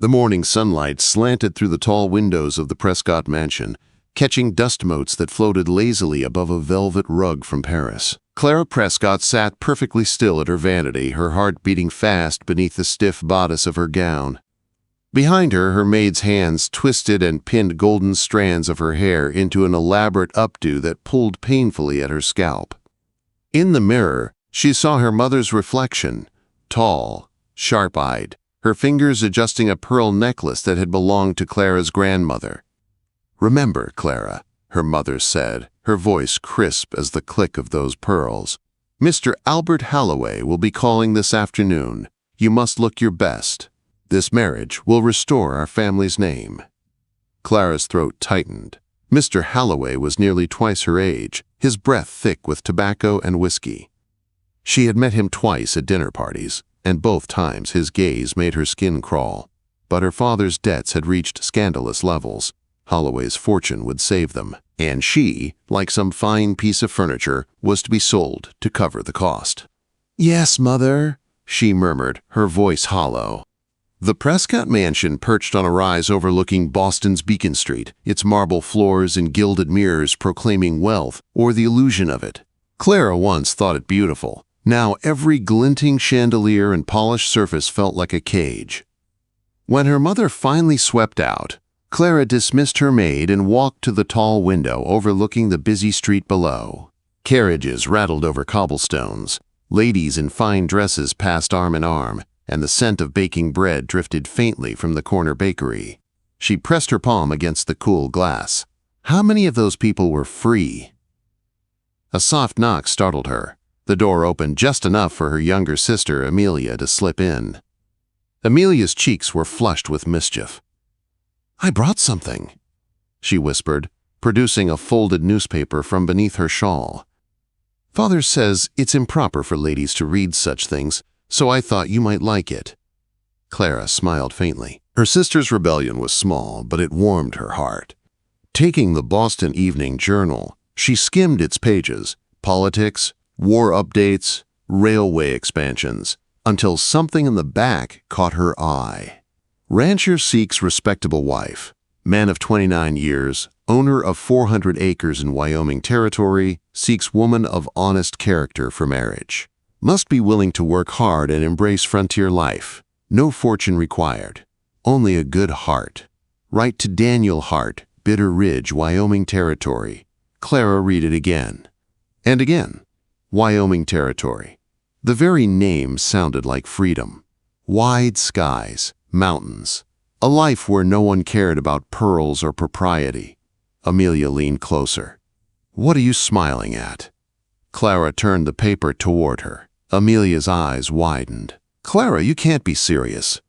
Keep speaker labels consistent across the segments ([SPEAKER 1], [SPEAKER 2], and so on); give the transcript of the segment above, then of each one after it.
[SPEAKER 1] The morning sunlight slanted through the tall windows of the Prescott mansion, catching dust motes that floated lazily above a velvet rug from Paris. Clara Prescott sat perfectly still at her vanity, her heart beating fast beneath the stiff bodice of her gown. Behind her, her maid's hands twisted and pinned golden strands of her hair into an elaborate updo that pulled painfully at her scalp. In the mirror, she saw her mother's reflection, tall, sharp-eyed, her fingers adjusting a pearl necklace that had belonged to Clara's grandmother. "Remember, Clara," her mother said, her voice crisp as the click of those pearls. "Mr. Albert Halloway will be calling this afternoon. You must look your best. This marriage will restore our family's name." Clara's throat tightened. Mr. Halloway was nearly twice her age, his breath thick with tobacco and whiskey. She had met him twice at dinner parties, and both times his gaze made her skin crawl. But her father's debts had reached scandalous levels. Holloway's fortune would save them, and she, like some fine piece of furniture, was to be sold to cover the cost. "Yes, Mother," she murmured, her voice hollow. The Prescott mansion perched on a rise overlooking Boston's Beacon Street, its marble floors and gilded mirrors proclaiming wealth or the illusion of it. Clara once thought it beautiful. Now every glinting chandelier and polished surface felt like a cage. When her mother finally swept out, Clara dismissed her maid and walked to the tall window overlooking the busy street below. Carriages rattled over cobblestones, ladies in fine dresses passed arm in arm, and the scent of baking bread drifted faintly from the corner bakery. She pressed her palm against the cool glass. How many of those people were free? A soft knock startled her. The door opened just enough for her younger sister, Amelia, to slip in. Amelia's cheeks were flushed with mischief. "I brought something," she whispered, producing a folded newspaper from beneath her shawl. "Father says it's improper for ladies to read such things, so I thought you might like it." Clara smiled faintly. Her sister's rebellion was small, but it warmed her heart. Taking the Boston Evening Journal, she skimmed its pages, politics, war updates, railway expansions, until something in the back caught her eye. "Rancher seeks respectable wife. Man of 29 years, owner of 400 acres in Wyoming Territory, seeks woman of honest character for marriage. Must be willing to work hard and embrace frontier life. No fortune required. Only a good heart. Write to Daniel Hart, Bitter Ridge, Wyoming Territory." Clara read it again. And again. Wyoming Territory. The very name sounded like freedom. Wide skies, mountains. A life where no one cared about pearls or propriety. Amelia leaned closer. "What are you smiling at?" Clara turned the paper toward her. Amelia's eyes widened. "Clara, you can't be serious."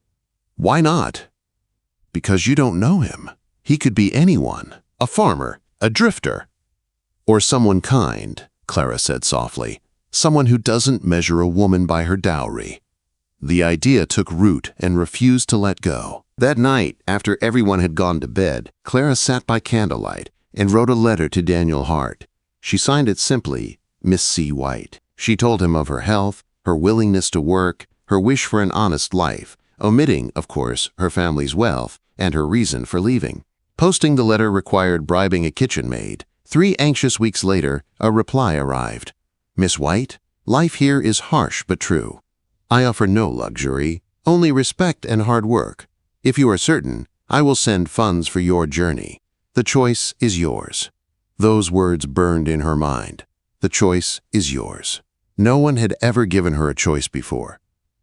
[SPEAKER 1] "Why not?" "Because you don't know him. He could be anyone. A farmer, a drifter, or someone kind," Clara said softly. "Someone who doesn't measure a woman by her dowry." The idea took root and refused to let go. That night, after everyone had gone to bed, Clara sat by candlelight and wrote a letter to Daniel Hart. She signed it simply, Miss C. White. She told him of her health, her willingness to work, her wish for an honest life, omitting, of course, her family's wealth and her reason for leaving. Posting the letter required bribing a kitchen maid. 3 anxious weeks later, a reply arrived. "Miss White, life here is harsh but true. I offer no luxury, only respect and hard work. If you are certain, I will send funds for your journey. The choice is yours." Those words burned in her mind. The choice is yours. No one had ever given her a choice before.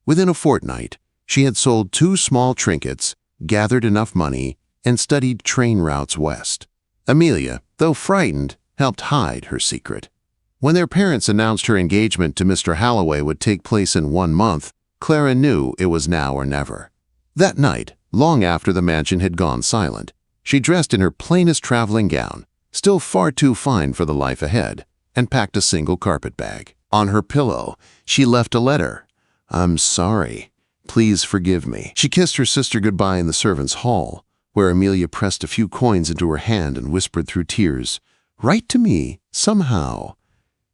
[SPEAKER 1] Within a fortnight, she had sold 2 small trinkets, gathered enough money, and studied train routes west. Amelia, though frightened, helped hide her secret. When their parents announced her engagement to Mr. Halloway would take place in 1 month, Clara knew it was now or never. That night, long after the mansion had gone silent, she dressed in her plainest traveling gown, still far too fine for the life ahead, and packed a single carpet bag. On her pillow, she left a letter. "I'm sorry. Please forgive me." She kissed her sister goodbye in the servants' hall, where Amelia pressed a few coins into her hand and whispered through tears, "Write to me, somehow."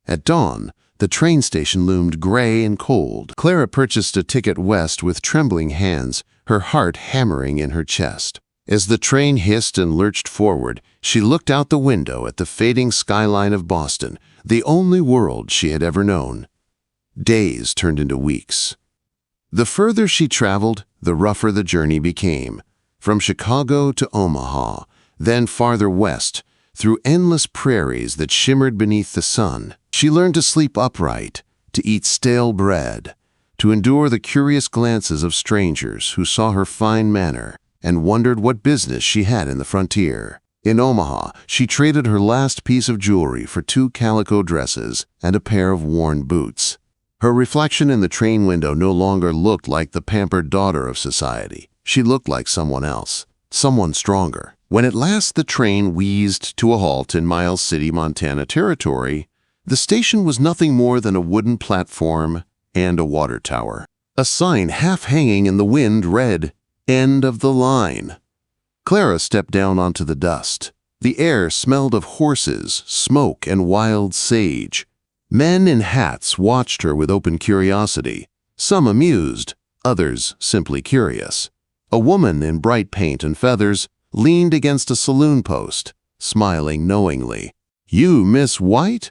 [SPEAKER 1] At dawn, The train station loomed gray and cold. Clara purchased a ticket west with trembling hands, her heart hammering in her chest. As the train hissed and lurched forward, she looked out the window at the fading skyline of Boston, the only world she had ever known. Days turned into weeks. The further she traveled, the rougher the journey became. From Chicago to Omaha, then farther west, through endless prairies that shimmered beneath the sun. She learned to sleep upright, to eat stale bread, to endure the curious glances of strangers who saw her fine manner and wondered what business she had in the frontier. In Omaha, she traded her last piece of jewelry for 2 calico dresses and a pair of worn boots. Her reflection in the train window no longer looked like the pampered daughter of society. She looked like someone else, someone stronger. When at last the train wheezed to a halt in Miles City, Montana territory, the station was nothing more than a wooden platform and a water tower. A sign half hanging in the wind read, "End of the line." Clara stepped down onto the dust. The air smelled of horses, smoke, and wild sage. Men in hats watched her with open curiosity, some amused, others simply curious. A woman in bright paint and feathers leaned against a saloon post, smiling knowingly. "You, Miss White?"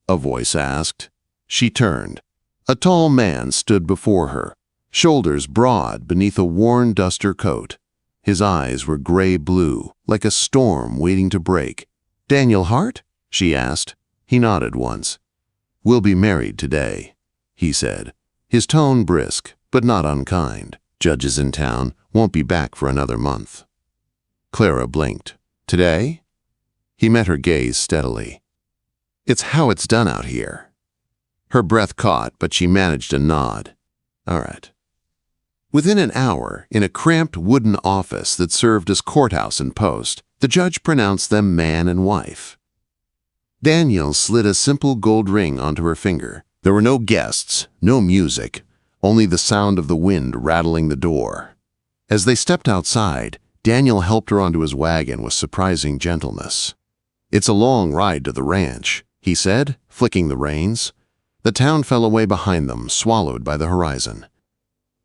[SPEAKER 1] a voice asked. She turned. A tall man stood before her, shoulders broad beneath a worn duster coat. His eyes were gray-blue, like a storm waiting to break. "Daniel Hart?" she asked. He nodded once. "We'll be married today," he said, his tone brisk, but not unkind. "Judge's in town, won't be back for another month." Clara blinked. "Today?" He met her gaze steadily. "It's how it's done out here." Her breath caught, but she managed a nod. "All right." Within an hour, in a cramped wooden office that served as courthouse and post, the judge pronounced them man and wife. Daniel slid a simple gold ring onto her finger. There were no guests, no music, only the sound of the wind rattling the door. As they stepped outside, Daniel helped her onto his wagon with surprising gentleness. "It's a long ride to the ranch," he said, flicking the reins. The town fell away behind them, swallowed by the horizon.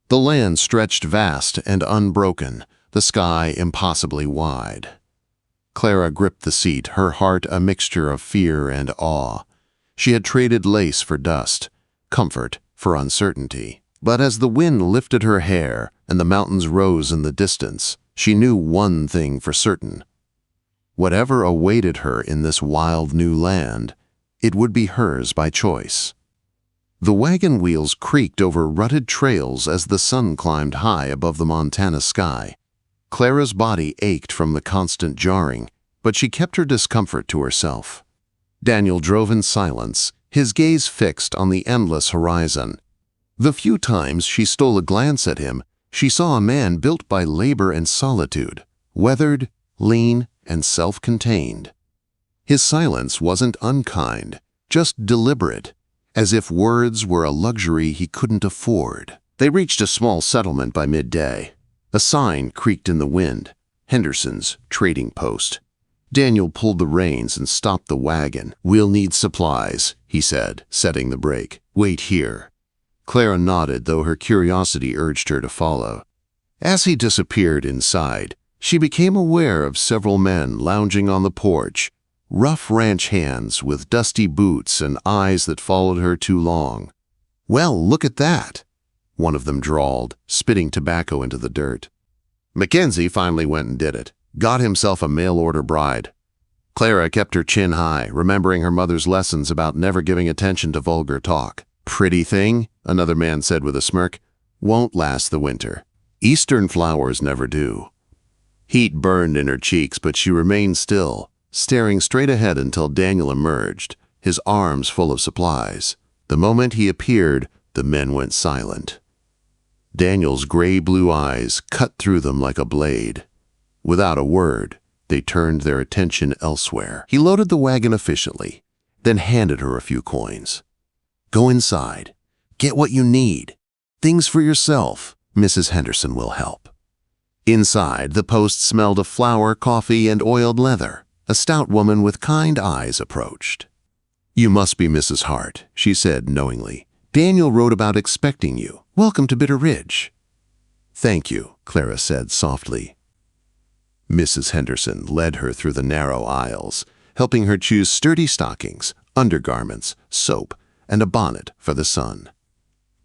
[SPEAKER 1] The land stretched vast and unbroken, the sky impossibly wide. Clara gripped the seat, her heart a mixture of fear and awe. She had traded lace for dust, comfort for uncertainty. But as the wind lifted her hair and the mountains rose in the distance, she knew one thing for certain. Whatever awaited her in this wild new land, it would be hers by choice. The wagon wheels creaked over rutted trails as the sun climbed high above the Montana sky. Clara's body ached from the constant jarring, but she kept her discomfort to herself. Daniel drove in silence, his gaze fixed on the endless horizon. The few times she stole a glance at him, she saw a man built by labor and solitude, weathered, lean, and self-contained. His silence wasn't unkind, just deliberate, as if words were a luxury he couldn't afford. They reached a small settlement by midday. A sign creaked in the wind, "Henderson's Trading Post." Daniel pulled the reins and stopped the wagon. "We'll need supplies," he said, setting the brake. "Wait here." Clara nodded, though her curiosity urged her to follow. As he disappeared inside, she became aware of several men lounging on the porch, rough ranch hands with dusty boots and eyes that followed her too long. "Well, look at that," one of them drawled, spitting tobacco into the dirt. Mackenzie finally went and did it, got himself a mail-order bride. Clara kept her chin high, remembering her mother's lessons about never giving attention to vulgar talk. "Pretty thing," another man said with a smirk. "Won't last the winter. Eastern flowers never do." Heat burned in her cheeks, but she remained still, staring straight ahead until Daniel emerged, his arms full of supplies. The moment he appeared, the men went silent. Daniel's gray-blue eyes cut through them like a blade. Without a word, they turned their attention elsewhere. He loaded the wagon efficiently, then handed her a few coins. "Go inside. Get what you need. Things for yourself. Mrs. Henderson will help." Inside, the post smelled of flour, coffee, and oiled leather. A stout woman with kind eyes approached. "You must be Mrs. Hart," she said knowingly. "Daniel wrote about expecting you. Welcome to Bitter Ridge." "Thank you," Clara said softly. Mrs. Henderson led her through the narrow aisles, helping her choose sturdy stockings, undergarments, soap, and a bonnet for the sun.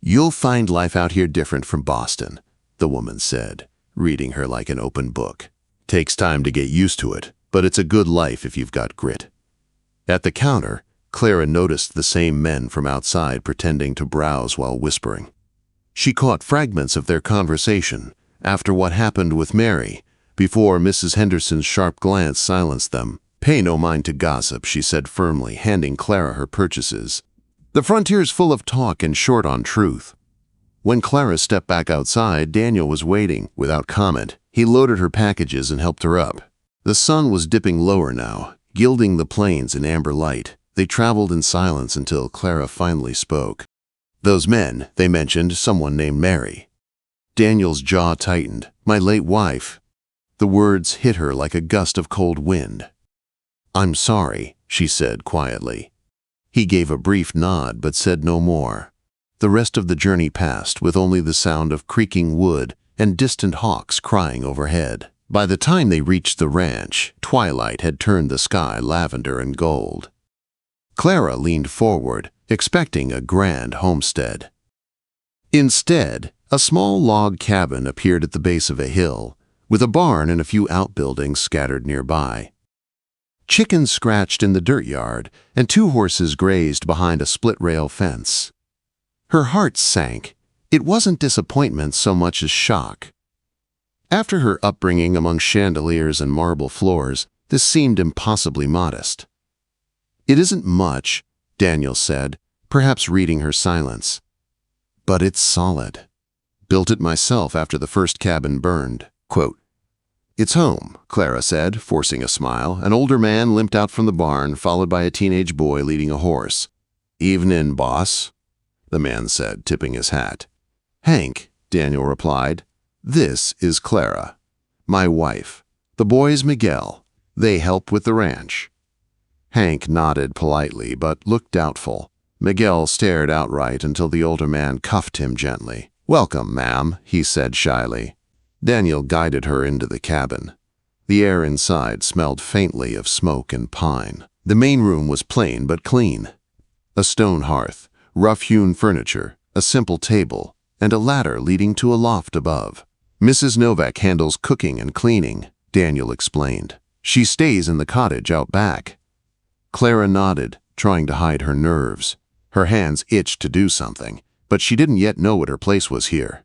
[SPEAKER 1] "You'll find life out here different from Boston," the woman said, reading her like an open book. "Takes time to get used to it, but it's a good life if you've got grit." At the counter, Clara noticed the same men from outside pretending to browse while whispering. She caught fragments of their conversation after what happened with Mary, before Mrs. Henderson's sharp glance silenced them. "Pay no mind to gossip," she said firmly, handing Clara her purchases. "The frontier's full of talk and short on truth." When Clara stepped back outside, Daniel was waiting. Without comment, he loaded her packages and helped her up. The sun was dipping lower now, gilding the plains in amber light. They traveled in silence until Clara finally spoke. "Those men, they mentioned someone named Mary." Daniel's jaw tightened. "My late wife." The words hit her like a gust of cold wind. "I'm sorry," she said quietly. He gave a brief nod but said no more. The rest of the journey passed with only the sound of creaking wood and distant hawks crying overhead. By the time they reached the ranch, twilight had turned the sky lavender and gold. Clara leaned forward, expecting a grand homestead. Instead, a small log cabin appeared at the base of a hill, with a barn and a few outbuildings scattered nearby. Chickens scratched in the dirt yard, and 2 horses grazed behind a split-rail fence. Her heart sank. It wasn't disappointment so much as shock. After her upbringing among chandeliers and marble floors, this seemed impossibly modest. "It isn't much," Daniel said, perhaps reading her silence. "But it's solid. Built it myself after the first cabin burned." Quote, "It's home," Clara said, forcing a smile. An older man limped out from the barn, followed by a teenage boy leading a horse. "Evenin', boss," the man said, tipping his hat. "Hank," Daniel replied. "This is Clara, my wife. The boy's Miguel. They help with the ranch." Hank nodded politely, but looked doubtful. Miguel stared outright until the older man cuffed him gently. "Welcome, ma'am," he said shyly. Daniel guided her into the cabin. The air inside smelled faintly of smoke and pine. The main room was plain but clean. A stone hearth, rough-hewn furniture, a simple table, and a ladder leading to a loft above. "Mrs. Novak handles cooking and cleaning," Daniel explained. "She stays in the cottage out back." Clara nodded, trying to hide her nerves. Her hands itched to do something, but she didn't yet know what her place was here.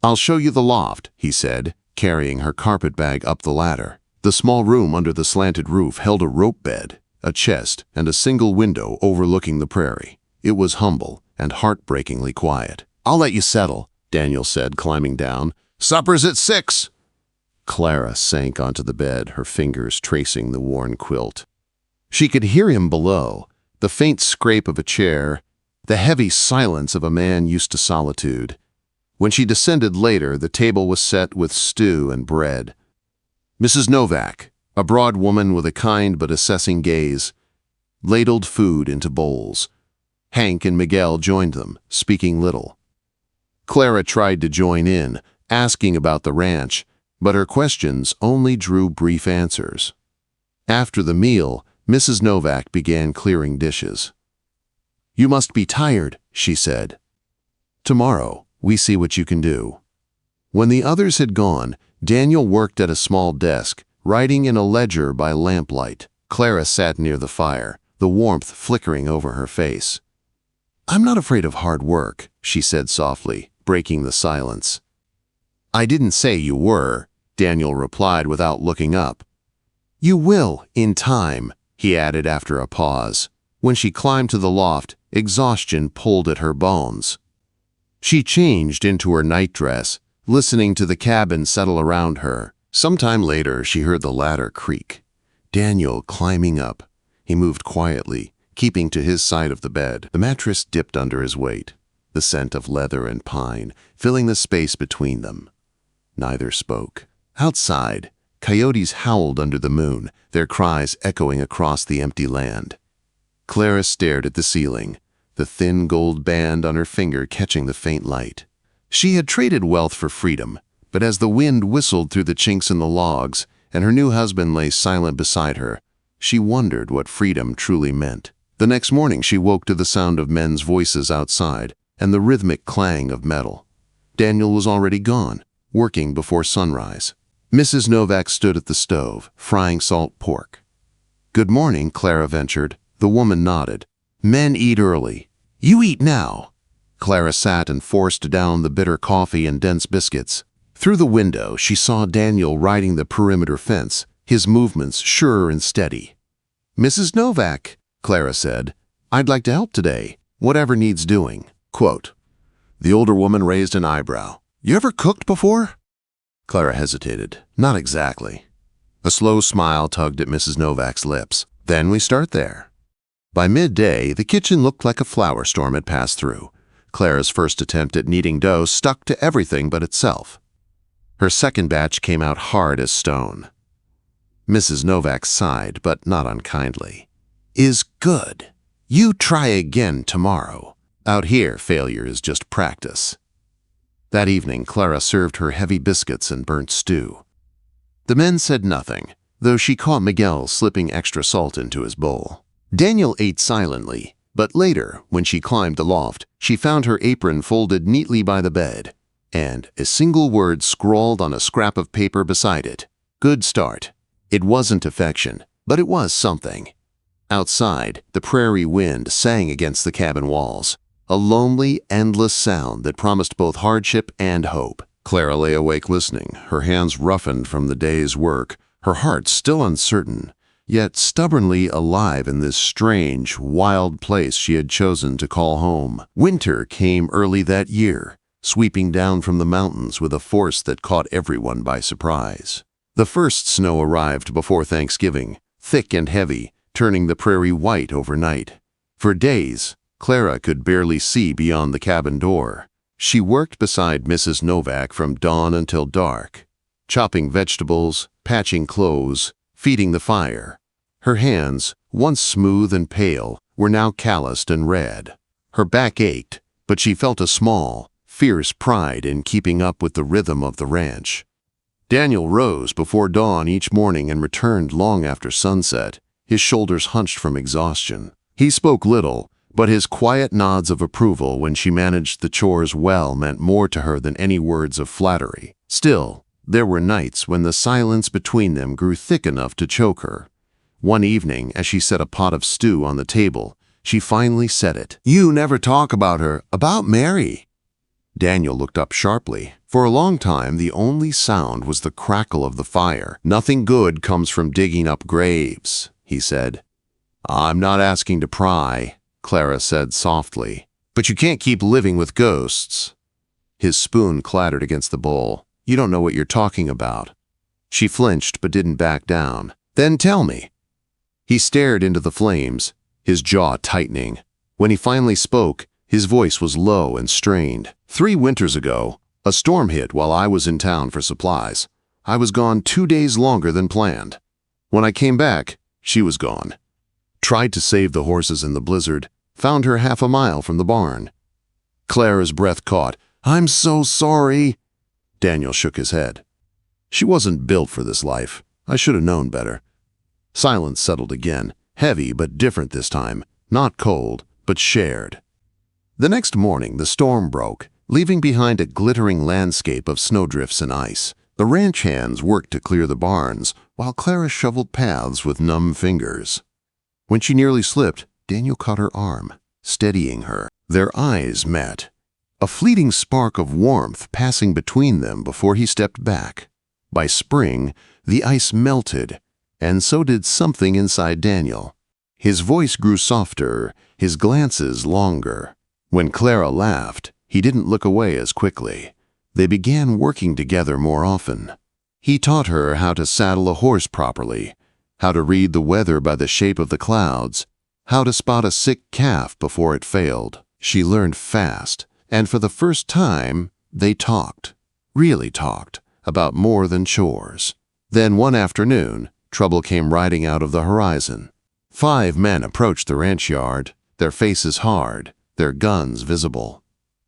[SPEAKER 1] "I'll show you the loft," he said, carrying her carpet bag up the ladder. The small room under the slanted roof held a rope bed, a chest, and a single window overlooking the prairie. It was humble and heartbreakingly quiet. "I'll let you settle," Daniel said, climbing down. "Supper's at 6." Clara sank onto the bed, her fingers tracing the worn quilt. She could hear him below, the faint scrape of a chair, the heavy silence of a man used to solitude. When she descended later, the table was set with stew and bread. Mrs. Novak, a broad woman with a kind but assessing gaze, ladled food into bowls. Hank and Miguel joined them, speaking little. Clara tried to join in, asking about the ranch, but her questions only drew brief answers. After the meal, Mrs. Novak began clearing dishes. "You must be tired," she said. "Tomorrow, we see what you can do." When the others had gone, Daniel worked at a small desk, writing in a ledger by lamplight. Clara sat near the fire, the warmth flickering over her face. "I'm not afraid of hard work," she said softly, breaking the silence. "I didn't say you were," Daniel replied without looking up. "You will, in time," he added after a pause. When she climbed to the loft, exhaustion pulled at her bones. She changed into her nightdress, listening to the cabin settle around her. Sometime later, she heard the ladder creak. Daniel climbing up. He moved quietly, keeping to his side of the bed. The mattress dipped under his weight, the scent of leather and pine filling the space between them. Neither spoke. Outside, coyotes howled under the moon, their cries echoing across the empty land. Clara stared at the ceiling, the thin gold band on her finger catching the faint light. She had traded wealth for freedom, but as the wind whistled through the chinks in the logs and her new husband lay silent beside her, she wondered what freedom truly meant. The next morning she woke to the sound of men's voices outside and the rhythmic clang of metal. Daniel was already gone, working before sunrise. Mrs. Novak stood at the stove, frying salt pork. "Good morning," Clara ventured. The woman nodded. "Men eat early. You eat now." Clara sat and forced down the bitter coffee and dense biscuits. Through the window, she saw Daniel riding the perimeter fence, his movements sure and steady. "Mrs. Novak," Clara said, "I'd like to help today, whatever needs doing." Quote. The older woman raised an eyebrow. "You ever cooked before?" Clara hesitated. "Not exactly." A slow smile tugged at Mrs. Novak's lips. "Then we start there." By midday, the kitchen looked like a flower storm had passed through. Clara's first attempt at kneading dough stuck to everything but itself. Her second batch came out hard as stone. Mrs. Novak sighed, but not unkindly. "Is good. You try again tomorrow. Out here, failure is just practice." That evening, Clara served her heavy biscuits and burnt stew. The men said nothing, though she caught Miguel slipping extra salt into his bowl. Daniel ate silently, but later, when she climbed the loft, she found her apron folded neatly by the bed, and a single word scrawled on a scrap of paper beside it. Good start. It wasn't affection, but it was something. Outside, the prairie wind sang against the cabin walls, a lonely, endless sound that promised both hardship and hope. Clara lay awake listening, her hands roughened from the day's work, her heart still uncertain, yet stubbornly alive in this strange, wild place she had chosen to call home. Winter came early that year, sweeping down from the mountains with a force that caught everyone by surprise. The first snow arrived before Thanksgiving, thick and heavy, turning the prairie white overnight. For days, Clara could barely see beyond the cabin door. She worked beside Mrs. Novak from dawn until dark, chopping vegetables, patching clothes, feeding the fire. Her hands, once smooth and pale, were now calloused and red. Her back ached, but she felt a small, fierce pride in keeping up with the rhythm of the ranch. Daniel rose before dawn each morning and returned long after sunset, his shoulders hunched from exhaustion. He spoke little, but his quiet nods of approval when she managed the chores well meant more to her than any words of flattery. Still, there were nights when the silence between them grew thick enough to choke her. One evening, as she set a pot of stew on the table, she finally said it. "You never talk about her, about Mary." Daniel looked up sharply. For a long time, the only sound was the crackle of the fire. "Nothing good comes from digging up graves," he said. "I'm not asking to pry," Clara said softly. "But you can't keep living with ghosts." His spoon clattered against the bowl. "You don't know what you're talking about." She flinched but didn't back down. "Then tell me." He stared into the flames, his jaw tightening. When he finally spoke, his voice was low and strained. 3 winters ago, a storm hit while I was in town for supplies. I was gone 2 days longer than planned. When I came back, she was gone. Tried to save the horses in the blizzard, found her half a mile from the barn. Clara's breath caught. "I'm so sorry." Daniel shook his head. "She wasn't built for this life. I should have known better." Silence settled again, heavy but different this time, not cold, but shared. The next morning, the storm broke, leaving behind a glittering landscape of snowdrifts and ice. The ranch hands worked to clear the barns, while Clara shoveled paths with numb fingers. When she nearly slipped, Daniel caught her arm, steadying her. Their eyes met, a fleeting spark of warmth passing between them before he stepped back. By spring, the ice melted, and so did something inside Daniel. His voice grew softer, his glances longer. When Clara laughed, he didn't look away as quickly. They began working together more often. He taught her how to saddle a horse properly, how to read the weather by the shape of the clouds, how to spot a sick calf before it failed. She learned fast, and for the first time, they talked, really talked, about more than chores. Then one afternoon, trouble came riding out of the horizon. 5 men approached the ranch yard, their faces hard, their guns visible.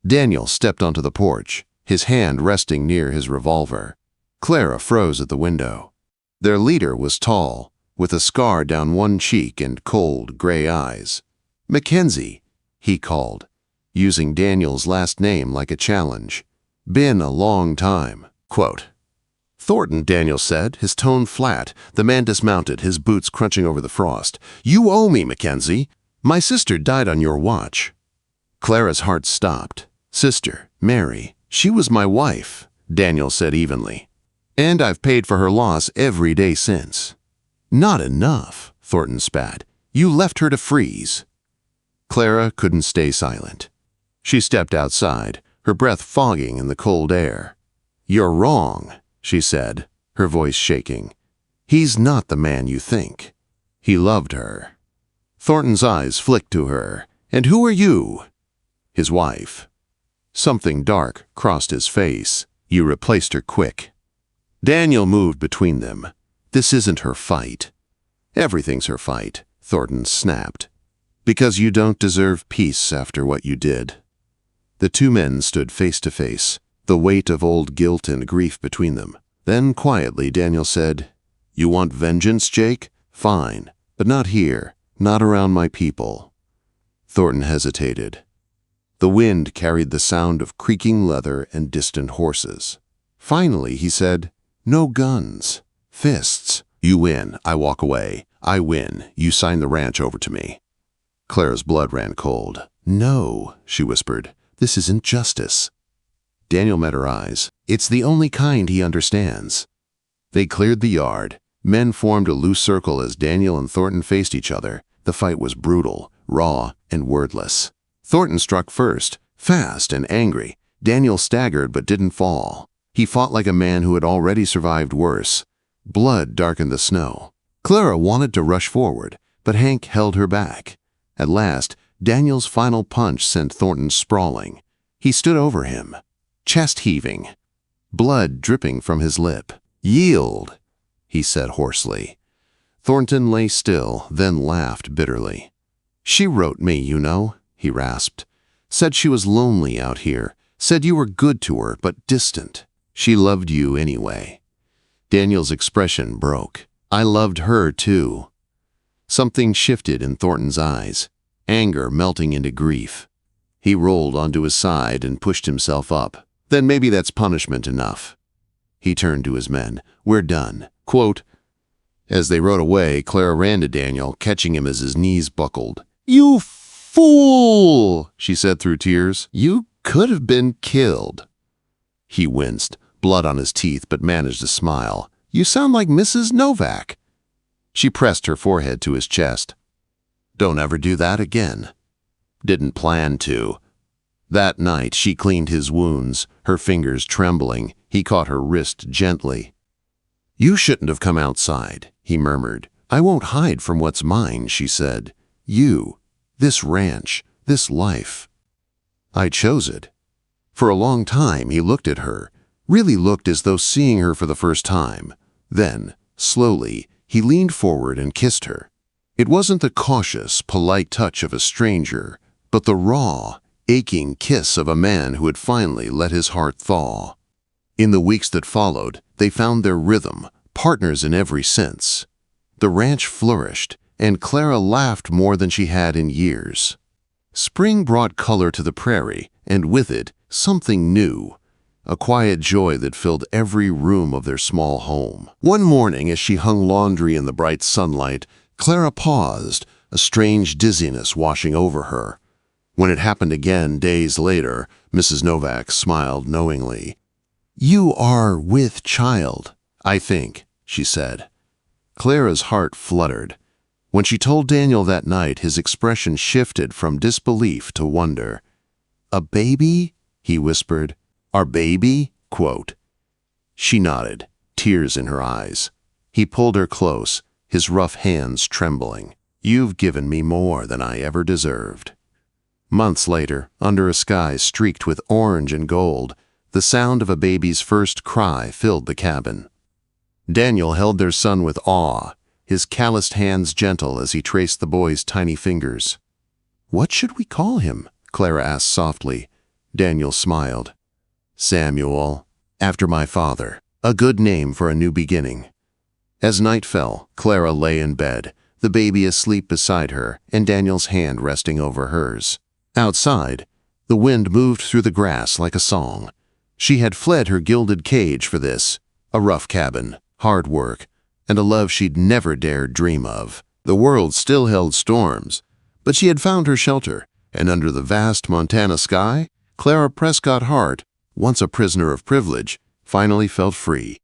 [SPEAKER 1] Daniel stepped onto the porch, his hand resting near his revolver. Clara froze at the window. Their leader was tall, with a scar down one cheek and cold, gray eyes. "Mackenzie," he called, using Daniel's last name like a challenge. "Been a long time." Quote, "Thornton," Daniel said, his tone flat. The man dismounted, his boots crunching over the frost. "You owe me, Mackenzie. My sister died on your watch." Clara's heart stopped. "Sister, Mary, she was my wife," Daniel said evenly. "And I've paid for her loss every day since." "Not enough," Thornton spat. "You left her to freeze." Clara couldn't stay silent. She stepped outside, her breath fogging in the cold air. "You're wrong," she said, her voice shaking. "He's not the man you think." He loved her. Thornton's eyes flicked to her. "And who are you?" "His wife." Something dark crossed his face. "You replaced her quick." Daniel moved between them. "This isn't her fight." "Everything's her fight," Thornton snapped. "Because you don't deserve peace after what you did." The 2 men stood face to face, the weight of old guilt and grief between them. Then quietly Daniel said, "You want vengeance, Jake? Fine, but not here, not around my people." Thornton hesitated. The wind carried the sound of creaking leather and distant horses. Finally he said, "No guns. Fists. You win, I walk away. I win, you sign the ranch over to me." Clara's blood ran cold. "No," she whispered. "This isn't justice." Daniel met her eyes. "It's the only kind he understands." They cleared the yard. Men formed a loose circle as Daniel and Thornton faced each other. The fight was brutal, raw, and wordless. Thornton struck first, fast and angry. Daniel staggered but didn't fall. He fought like a man who had already survived worse. Blood darkened the snow. Clara wanted to rush forward, but Hank held her back. At last, Daniel's final punch sent Thornton sprawling. He stood over him, chest heaving, blood dripping from his lip. "Yield," he said hoarsely. Thornton lay still, then laughed bitterly. "She wrote me, you know," he rasped. "Said she was lonely out here. Said you were good to her, but distant. She loved you anyway." Daniel's expression broke. "I loved her too." Something shifted in Thornton's eyes, anger melting into grief. He rolled onto his side and pushed himself up. "Then maybe that's punishment enough." He turned to his men. "We're done." Quote, as they rode away, Clara ran to Daniel, catching him as his knees buckled. "You fool," she said through tears. "You could have been killed." He winced, blood on his teeth, but managed to smile. "You sound like Mrs. Novak." She pressed her forehead to his chest. "Don't ever do that again." "Didn't plan to." That night she cleaned his wounds, her fingers trembling. He caught her wrist gently. "You shouldn't have come outside," he murmured. "I won't hide from what's mine," she said. "You, this ranch, this life. I chose it." For a long time he looked at her, really looked as though seeing her for the first time. Then, slowly, he leaned forward and kissed her. It wasn't the cautious, polite touch of a stranger, but the raw, aching kiss of a man who had finally let his heart thaw. In the weeks that followed, they found their rhythm, partners in every sense. The ranch flourished, and Clara laughed more than she had in years. Spring brought color to the prairie, and with it, something new, a quiet joy that filled every room of their small home. One morning, as she hung laundry in the bright sunlight, Clara paused, a strange dizziness washing over her. When it happened again days later, Mrs. Novak smiled knowingly. "You are with child, I think," she said. Clara's heart fluttered. When she told Daniel that night, his expression shifted from disbelief to wonder. "A baby?" he whispered. "Our baby?" Quote. She nodded, tears in her eyes. He pulled her close, his rough hands trembling. "You've given me more than I ever deserved." Months later, under a sky streaked with orange and gold, the sound of a baby's first cry filled the cabin. Daniel held their son with awe. his calloused hands gentle as he traced the boy's tiny fingers. "What should we call him?" Clara asked softly. Daniel smiled. "Samuel, after my father. A good name for a new beginning." As night fell, Clara lay in bed, the baby asleep beside her and Daniel's hand resting over hers. Outside, the wind moved through the grass like a song. She had fled her gilded cage for this, a rough cabin, hard work, and a love she'd never dared dream of. The world still held storms, but she had found her shelter, and under the vast Montana sky, Clara Prescott Hart, once a prisoner of privilege, finally felt free.